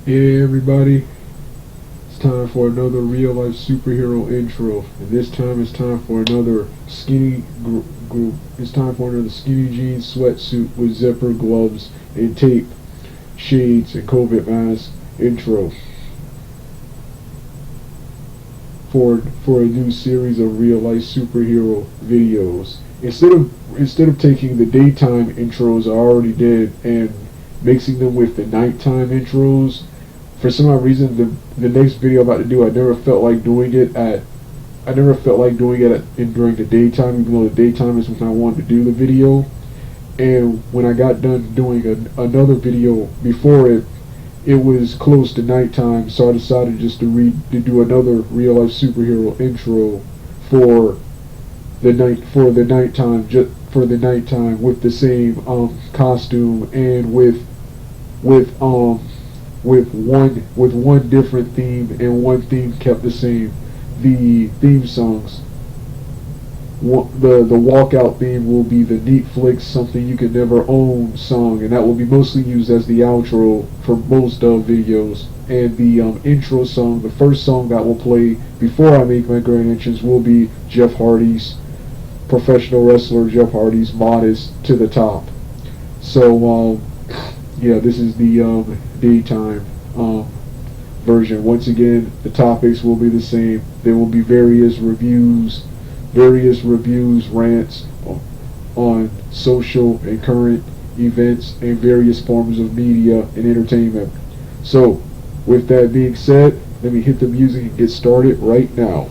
Hey everybody, it's time for another real life superhero intro, and this time it's time for another it's time for another skinny jeans sweatsuit with zipper, gloves, and tape, shades, and COVID mask intro for a new series of real life superhero videos. Instead of taking the daytime intros I already did and mixing them with the nighttime intros, for some odd reason, the next video I'm about to do, I never felt like doing it during the daytime, even though the daytime is when I wanted to do the video. And when I got done doing another video before it, it was close to nighttime, so I decided just to do another real life superhero intro for the nighttime with the same costume and with one different theme, and one theme kept the same. The theme songs. The walkout theme will be the Neat Flicks Something You Can Never Own song, and that will be mostly used as the outro for most videos. And the intro song, the first song that will play before I make my grand entrance, will be Jeff Hardy's, professional wrestler Jeff Hardy's Modest to the Top. So yeah, this is the daytime version. Once again, the topics will be the same. There will be various reviews, rants on social and current events and various forms of media and entertainment. So, with that being said, let me hit the music and get started right now.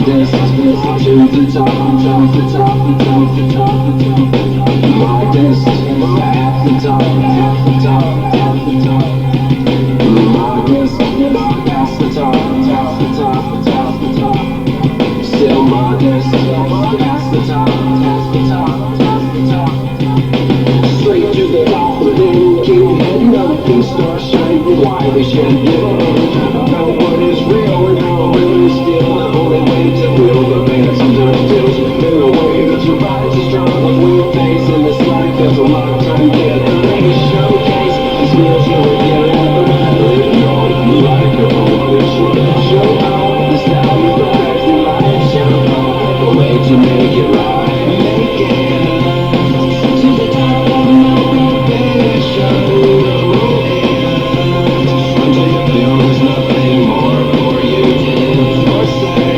This is to the top, the top. My destiny is at the top, the top. My destiny is past the top. Still my destiny is past the top. Straight to the top of the king, and nothing starts shining. Why they should know? No one is real and no one is still. Only way to build the man sometimes deals in a way that your body's as strong as we face in this life. There's a lot of time to get ready to showcase the skills you'll get at the right live your life. You're the one that should show off the style you protect your life. Show off the way to make it right. Make it to the top of motivation. Until you feel there's nothing more for you to do or say.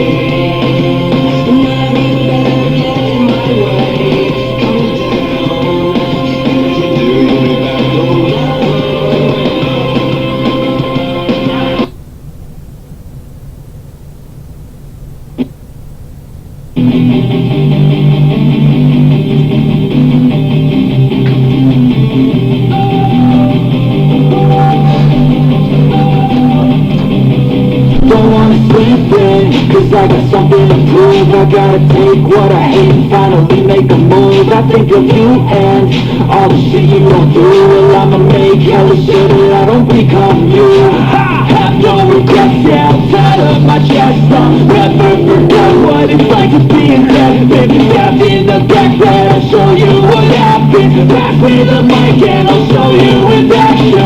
Cause I got something to prove. I gotta take what I hate and finally make a move. I think of you and all the shit you don't do. Well, I'ma make hella sure that I don't become you. Have no regrets, yeah, I'm tired of my chest. I'll never forget what it's like to be in heaven. Stabbed in the background, I'll show you what happened. Pass me the mic and I'll show you with action.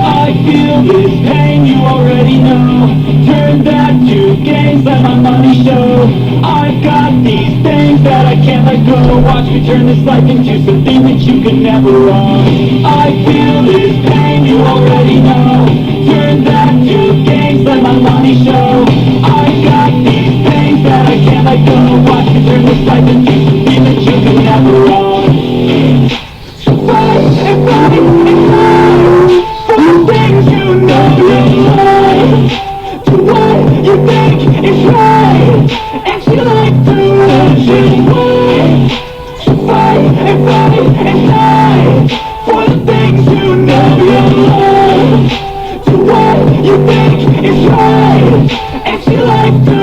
I feel this pain, you already know. Turn that to gains, let my money show. I've got these things that I can't let go. Watch me turn this life into something that you can never own. I feel this pain, you already know. Turn that to gains, let my money show. I've got these things that I can't let go. Watch me turn this life into something that you can never own. So fight and fight and fight for the things you know you love. To what you think is right, and you like to choose way. So fight and fight for the things you know you love. To what you think is right, and you like to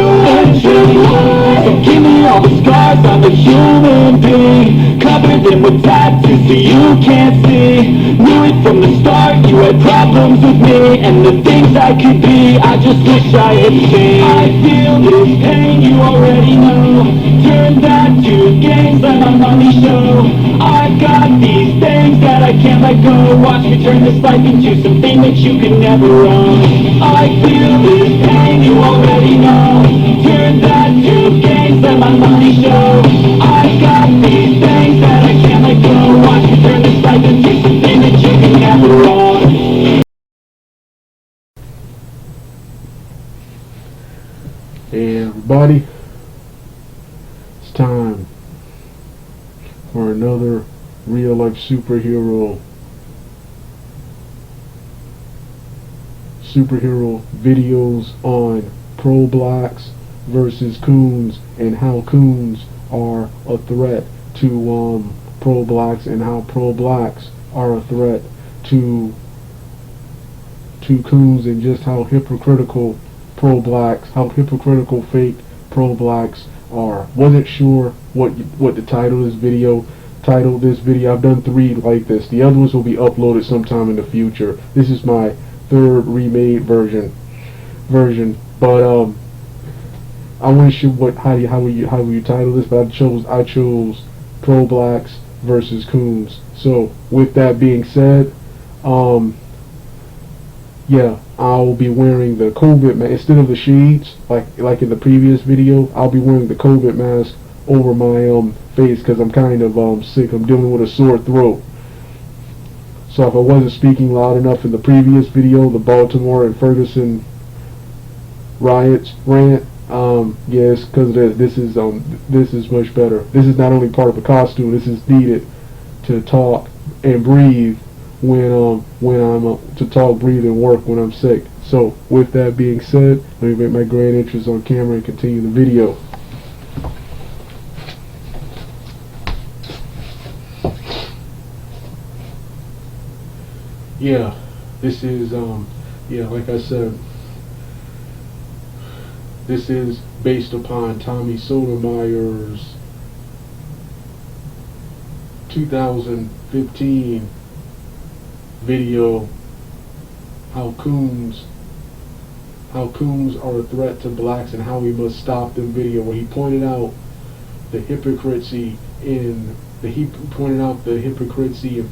choose way. So give me all the scars, I'm a human being. Cover them with tattoos so you can't see. Knew it from the start, you had problems with me and the things I could be, I just wish I had seen. I feel this pain, you already know. Turn that to gains, let my money show. I got these things that I can't let go. Watch me turn this life into something that you could never own. I feel this pain, you already know. Turn that to gains, let my money show. I got these things that I can't let go. Watch me turn this life into something that you could never own. Hey everybody, it's time for another real life superhero videos on pro-blacks versus coons, and how coons are a threat to pro-blacks, and how pro-blacks are a threat to coons, and just how hypocritical fake pro-blacks are. Wasn't sure what the title of this video. I've done 3 like this. The other ones will be uploaded sometime in the future. This is my 3rd remade version. But I wasn't sure how you title this, but I chose pro-blacks versus coons. So with that being said, yeah, I'll be wearing the COVID mask instead of the shades, like in the previous video. I'll be wearing the COVID mask over my face because I'm kind of sick. I'm dealing with a sore throat. So if I wasn't speaking loud enough in the previous video, the Baltimore and Ferguson rant, yes, because this is much better. This is not only part of a costume. This is needed to talk and breathe when I'm to talk, breathe, and work when I'm sick. So with that being said, let me make my grand entrance on camera and continue the video. Yeah, this is like I said, this is based upon Tommy Sotomayor's 2015 video, how coons are a threat to blacks and how we must stop them video, where he pointed out the hypocrisy and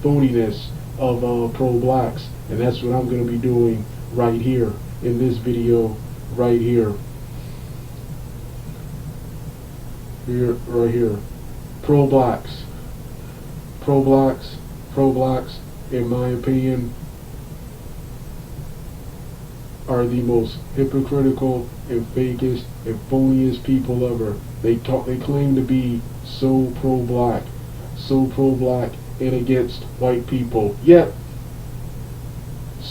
phoniness of pro-blacks, and that's what I'm going to be doing right here in this video right here. Right here. Pro-blacks, in my opinion, are the most hypocritical and fakest and phoniest people ever. They claim to be so pro-black and against white people. Yet,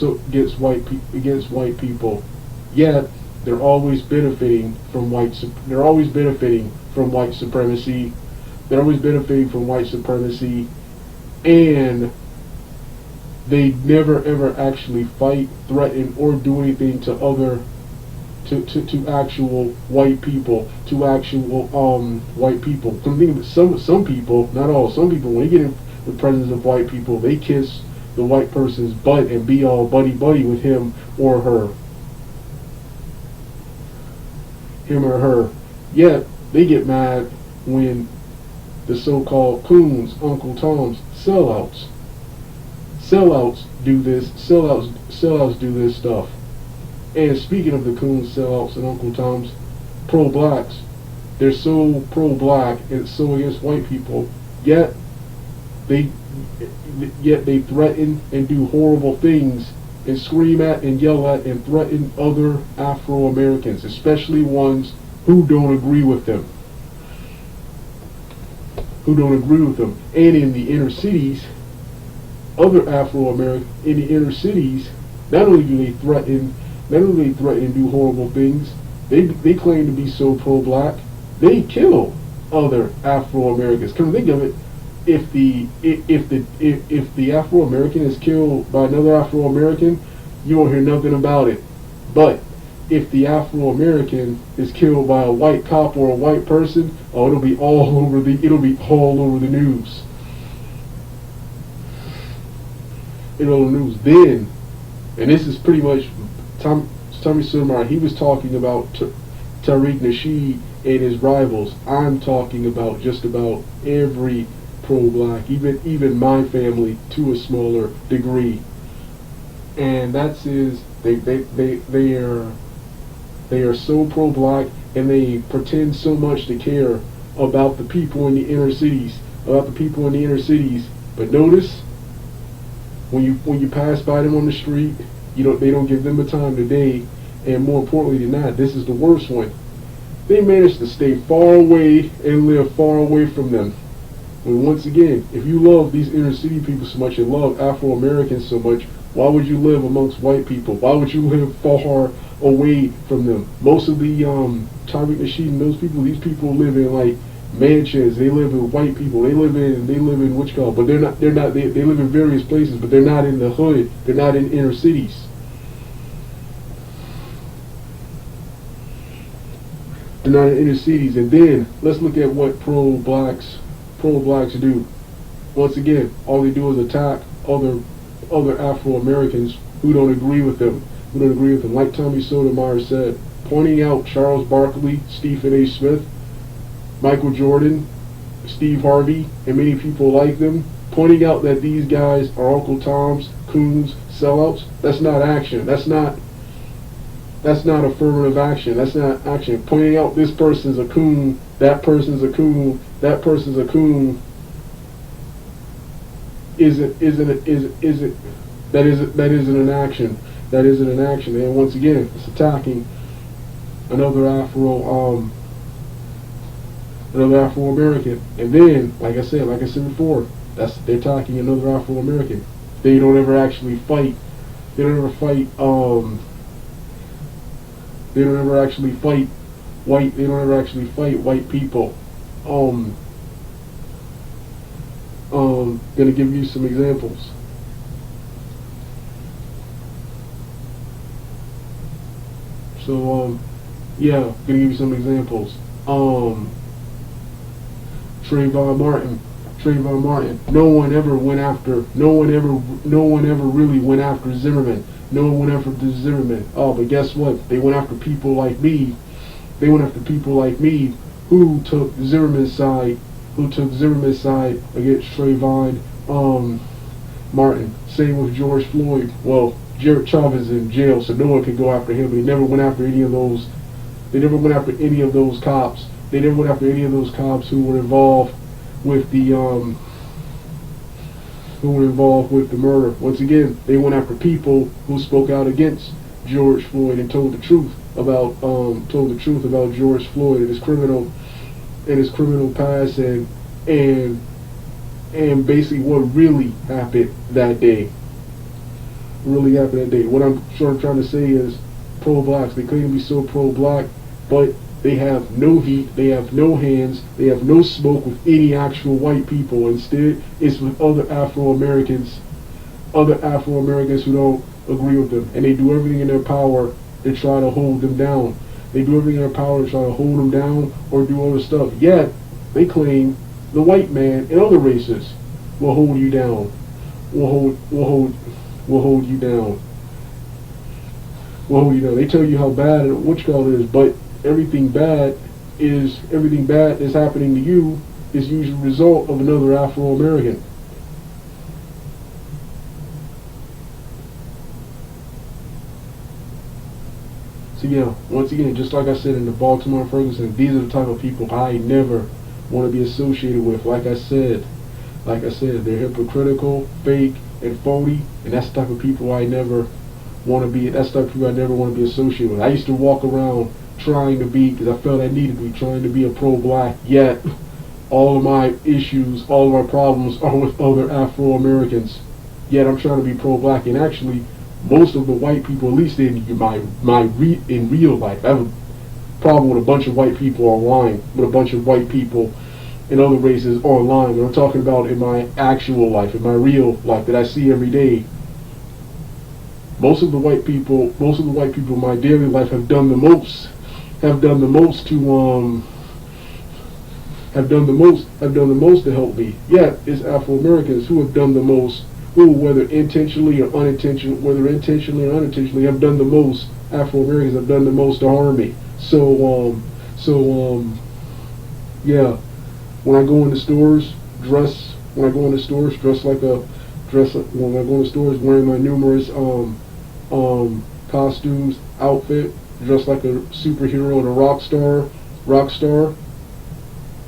against white people. Yet they're always benefiting from white supremacy. They're always benefiting from white supremacy, and they never ever actually fight, threaten, or do anything to actual white people, white people. Some people, not all, some people, when they get in the presence of white people, they kiss the white person's butt and be all buddy with him or her. Yet they get mad when the so-called coons, Uncle Toms, sellouts do this stuff. And speaking of the coons, sellouts, and Uncle Toms, pro-blacks, they're so pro-black and so against white people, yet they threaten and do horrible things and scream at and yell at and threaten other Afro-Americans, especially ones who don't agree with them. And in the inner cities, other Afro-Americans in the inner cities, not only do they threaten and do horrible things, they claim to be so pro-black, they kill other Afro-Americans. Come think of it, if the Afro-American is killed by another Afro-American, you won't hear nothing about it. But if the Afro-American is killed by a white cop or a white person, oh, it'll be all over the news. in other news. Then, and this is pretty much Tommy Sotomayor, he was talking about Tariq Nasheed and his rivals. I'm talking about just about every pro-black, even my family to a smaller degree. And that's they are so pro-black, and they pretend so much to care about the people in the inner cities, But notice when you pass by them on the street, they don't give them the time of day. And more importantly than that, this is the worst one. They manage to stay far away and live far away from them. And once again, if you love these inner city people so much and love Afro-Americans so much, why would you live amongst white people? Why would you live far away from them? Most of the Tariq Nasheed and these people live in like mansions. They live with white people. They live in what you call, but they live in various places, but they're not in the hood. They're not in inner cities. They're not in inner cities. And then let's look at what pro-blacks do. Once again, all they do is attack other Afro-Americans who don't agree with them. Like Tommy Sotomayor said, pointing out Charles Barkley, Stephen A. Smith, Michael Jordan, Steve Harvey, and many people like them, pointing out that these guys are Uncle Toms, Coons, sellouts. That's not action. That's not affirmative action. That's not action. Pointing out this person's a coon, that person's a coon, that person's a coon isn't an action. That isn't an action. And once again, it's attacking another Afro-American. And then, like I said before, they're attacking another Afro-American. They don't ever actually fight. They don't ever fight white people. Gonna give you some examples. So yeah, gonna give you some examples. Trayvon Martin. No one ever really went after Zimmerman. No one went after Zimmerman. Oh, but guess what? They went after people like me. Who took Zimmerman's side against Trayvon Martin. Same with George Floyd. Well, Jared Chavez is in jail, so no one can go after him. They never went after any of those. They never went after any of those cops. They never went after any of those cops who were involved with the murder. Once again, they went after people who spoke out against George Floyd and told the truth about George Floyd and his criminal past and basically what really happened that day. What I'm trying to say is pro-blacks, they claim to be so pro-black, but they have no heat, they have no hands, they have no smoke with any actual white people. Instead, it's with other Afro-Americans who don't agree with them. And they do everything in their power to try to hold them down. Or do other stuff. Yet, they claim the white man and other races will hold you down. Will hold you down. They tell you how bad it is, but everything bad is happening to you is usually a result of another Afro-American. So yeah, once again, just like I said in the Baltimore Ferguson, these are the type of people I never want to be associated with. Like I said, they're hypocritical, fake, and phony, and that's the type of people I never want to be. That's the type of people I never want to be associated with. I used to walk around trying to be, because I felt I needed to be, trying to be a pro-black, yet all of my issues, all of my problems are with other Afro-Americans. Yet I'm trying to be pro-black, and actually most of the white people, at least in real life, I have a problem with a bunch of white people online, with a bunch of white people in other races online. But I'm talking about in my actual life, in my real life that I see every day. Most of the white people in my daily life have done the most to help me. Yet it's Afro-Americans who have done the most whether intentionally or unintentionally, have done the most. Afro Americans have done the most to harm me. Yeah. When I go into stores, dress. When I go into stores, When I go into stores, wearing my numerous costumes, outfit, dressed like a superhero and a rock star.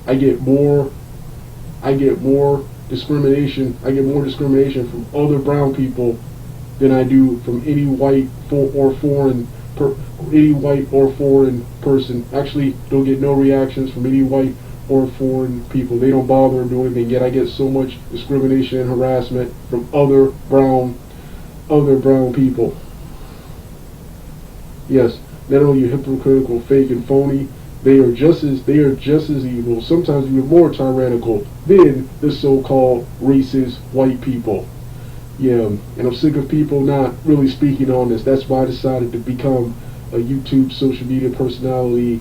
I get more discrimination. I get more discrimination from other brown people than I do from any white or foreign person. Actually, don't get no reactions from any white or foreign people. They don't bother and do anything. Yet I get so much discrimination and harassment from other brown people. Yes, not only hypocritical, fake, and phony, they are just as evil, sometimes even more tyrannical than the so-called racist white people. Yeah, and I'm sick of people not really speaking on this. That's why I decided to become a YouTube social media personality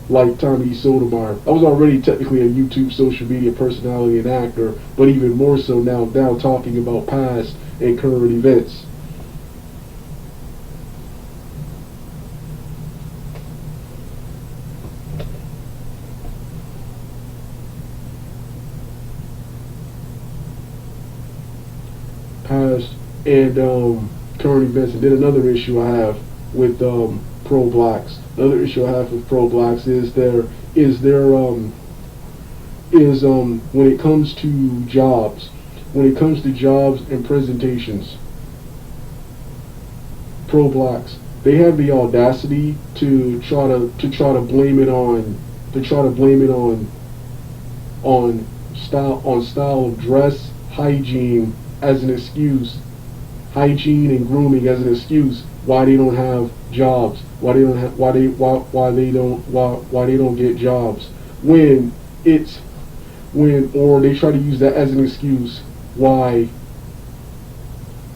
like Tommy Sotomayor. I was already technically a YouTube social media personality and actor, but even more so now talking about past and current events. Past and current events. And then another issue I have with pro-blacks. Another issue I have with pro-blacks is when it comes to jobs, and presentations, pro-blacks, they have the audacity to try to blame it on style of dress, hygiene as an excuse, hygiene and grooming as an excuse why they don't have jobs, why they don't get jobs, or they try to use that as an excuse why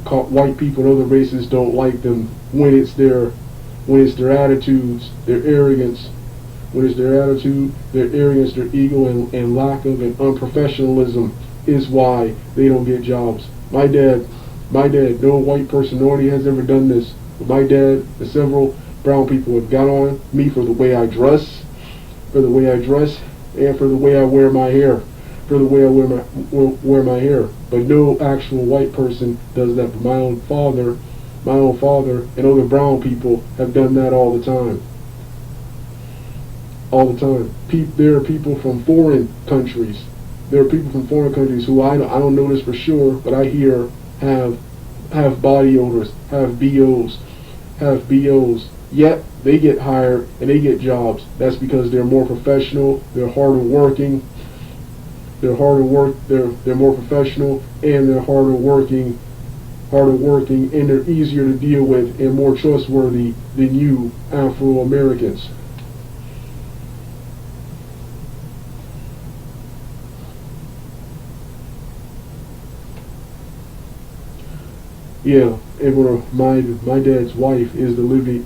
white people and other races don't like them, when it's their attitudes, their arrogance, their ego and lack of an unprofessionalism is why they don't get jobs. My dad, no white personality has ever done this, but my dad and several brown people have got on me for the way I dress, and for the way I wear my hair, But no actual white person does that. But my own father, and other brown people have done that all the time. There are people from foreign countries. Who I don't know this for sure, but I hear have body odors, have BOs. Yet they get hired and they get jobs. That's because they're more professional, they're harder working, they're more professional, and they're harder working, and they're easier to deal with and more trustworthy than you Afro-Americans. Yeah, and my dad's wife is the living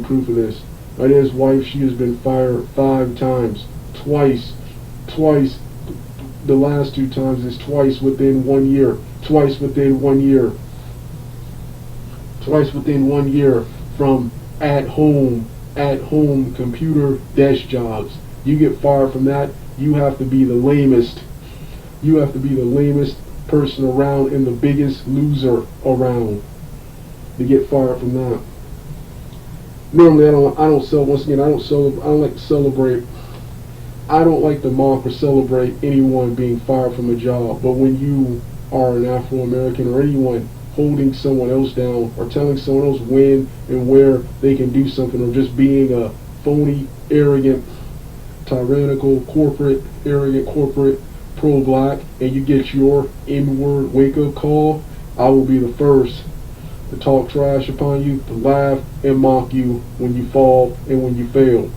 proof of this. My dad's wife, she has been fired 5 times, twice. The last 2 times is twice within 1 year. Twice within 1 year from at home computer desk jobs. You get fired from that, you have to be the lamest person around and the biggest loser around to get fired from that. Normally I don't like to celebrate. I don't like to mock or celebrate anyone being fired from a job, but when you are an Afro-American or anyone holding someone else down or telling someone else when and where they can do something, or just being a phony, arrogant, tyrannical, corporate pro-black, and you get your N-word wake-up call, I will be the first to talk trash upon you, to laugh and mock you when you fall and when you fail.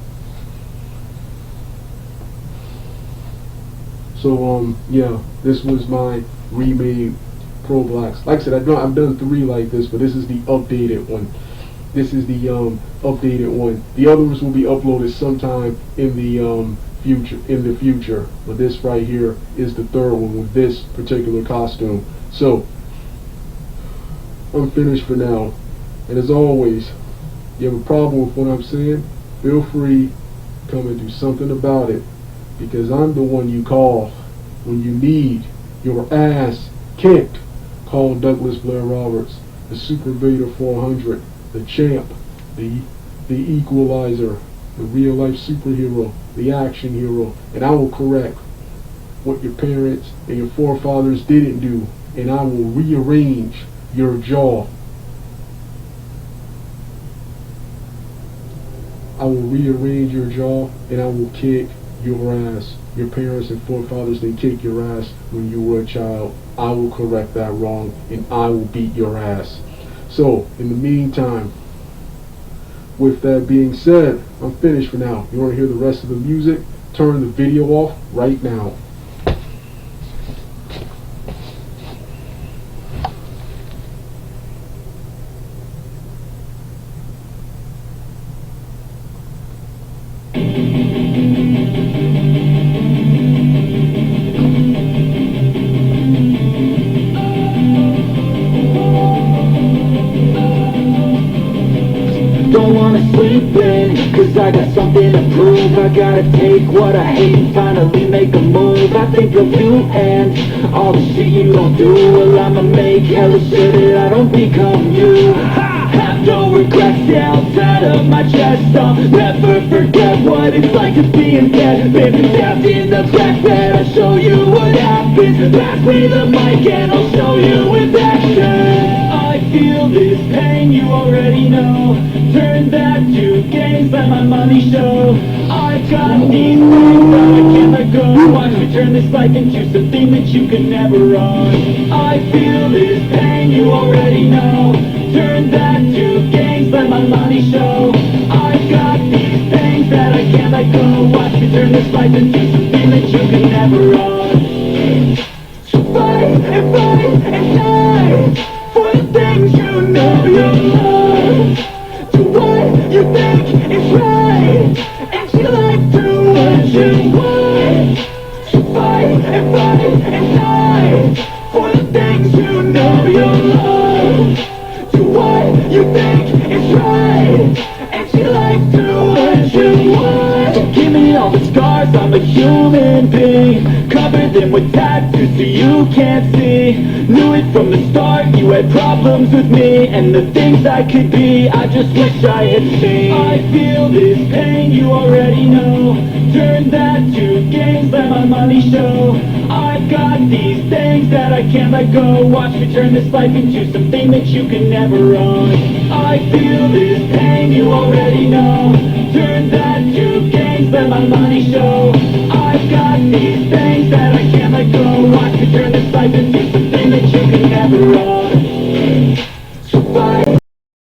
So yeah, this was my remade pro-blacks. Like I said, I've done 3 like this, but this is the updated one. The others will be uploaded sometime in the future. But this right here is the 3rd one with this particular costume. So, I'm finished for now. And as always, you have a problem with what I'm saying, feel free, come and do something about it. Because I'm the one you call when you need your ass kicked. Call Douglas Blair Roberts, the Super Vader 400, the champ, the equalizer, the real life superhero, the action hero, and I will correct what your parents and your forefathers didn't do, and I will rearrange your jaw. I will rearrange your jaw, and I will kick your ass. Your parents and forefathers didn't kick your ass when you were a child. I will correct that wrong, and I will beat your ass. So, in the meantime, with that being said, I'm finished for now. You want to hear the rest of the music? Turn the video off right now. Don't wanna sleep in, cause I got something to prove. I gotta take what I hate and finally make a move. I think of you and all the shit you don't do. Well, I'ma make hella sure that I don't become you. Have no regrets, yeah, outside of my chest. I'll never forget what it's like to be in bed. Been stabbed in the back bed, I'll show you what happens. Pass me the mic and I'll show you with action. I feel this pain, you already know. Turn that to gains, let my money show. I've got these things that I can't let go. Watch me turn this life into something that you could never own. I feel this pain, you already know. Turn that to gains, let my money show. I've got these things that I can't let go. Watch me turn this life into something that you could never own. So fight and die for the things you know you love. Do what you think is right, and you like do what you want. So fight and die for the things you know you love. Do what you think is right, and you like do what you want. So give me all the scars, I'm a human being. Cover them with tattoos so you can't see. Knew it from the start, you had problems with me and the things I could be, I just wish I had seen. I feel this pain, you already know. Turn that to gains, let my money show. I've got these things that I can't let go. Watch me turn this life into something that you can never own. I feel this pain, you already know. Turn that to gains, let my money show. I've got these things that I can't let go. Watch me turn this life into something that you can never own.